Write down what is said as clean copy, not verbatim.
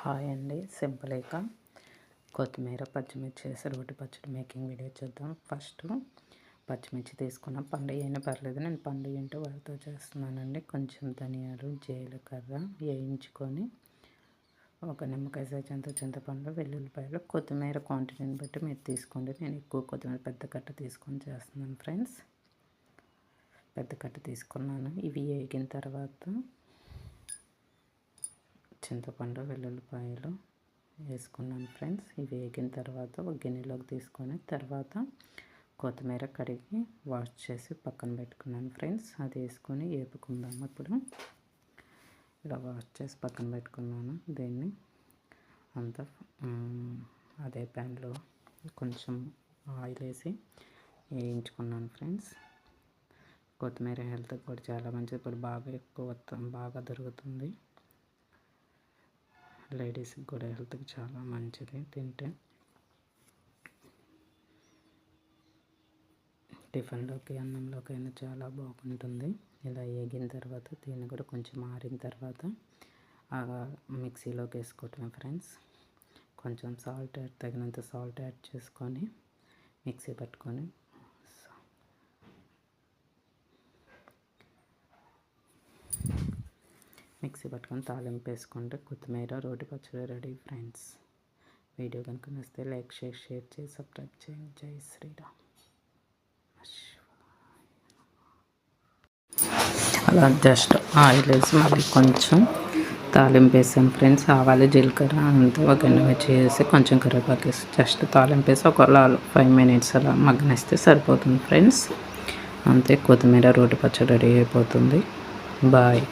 Hi అండి, సింపుల్గా కొత్తిమీర పచ్చిమిర్చి వేసి రోటి పచ్చడి మేకింగ్ వీడియో చూద్దాం. ఫస్ట్ పచ్చిమిర్చి తీసుకున్న పండు అయినా పర్లేదు, నేను పండు ఏంటో వాటితో చేస్తున్నానండి. కొంచెం ధనియాలు, జీలకర్ర వేయించుకొని ఒక నిమ్మకాయ సైజంత చింతపండు, వెల్లుల్లిపాయలు, కొత్తిమీర క్వాంటిటీని బట్టి మీరు తీసుకోండి. నేను ఎక్కువ కొత్తిమీర పెద్ద కట్ట తీసుకొని చేస్తున్నాను ఫ్రెండ్స్. పెద్ద కట్ట తీసుకున్నాను. ఇవి వేగిన తర్వాత చింతపండు, వెల్లుల్లిపాయలు వేసుకున్నాను ఫ్రెండ్స్. ఇవి వేగిన తర్వాత ఒక గిన్నెలోకి తీసుకొని తర్వాత కొత్తిమీర కడిగి వాష్ చేసి పక్కన పెట్టుకున్నాను ఫ్రెండ్స్. అది వేసుకొని వేపుకుందాము. ఇప్పుడు ఇలా వాష్ చేసి పక్కన పెట్టుకున్నాను. దీన్ని అంతా అదే ప్యాన్లో కొంచెం ఆయిల్ వేసి వేయించుకున్నాను ఫ్రెండ్స్. కొత్తిమీర హెల్త్కి కూడా చాలా మంచిది. ఇప్పుడు బాగా దొరుకుతుంది. లేడీస్కి కూడా హెల్త్కి చాలా మంచిది. తింటే టిఫిన్లోకి, అన్నంలోకి అయినా చాలా బాగుంటుంది. ఇలా వేగిన తర్వాత దీన్ని కూడా కొంచెం ఆరిన తర్వాత మిక్సీలోకి వేసుకోవటమే ఫ్రెండ్స్. కొంచెం తగినంత సాల్ట్ యాడ్ చేసుకొని మిక్సీ పట్టుకొని తాలింపు వేసుకుంటే కొత్తిమీర రోటి పచ్చడి రెడీ ఫ్రెండ్స్. వీడియో కనుక నచ్చితే లైక్ షేర్ చేసి సబ్స్క్రైబ్ చేయండి. జై శ్రీరామ్. అలా జస్ట్ ఆయిల్ వేసి మళ్ళీ కొంచెం తాలింపు వేసాను ఫ్రెండ్స్. ఆవాలు, జీలకర్ర అంతా ఒక ఎండుమిర్చి వేసి కొంచెం కరివేపాకు వేసి జస్ట్ తాలింపు వేసి ఒక 5 minutes అలా మగ్గనిస్తే సరిపోతుంది ఫ్రెండ్స్. అంతే, కొత్తిమీర రోటి పచ్చడి రెడీ అయిపోతుంది. బాయ్.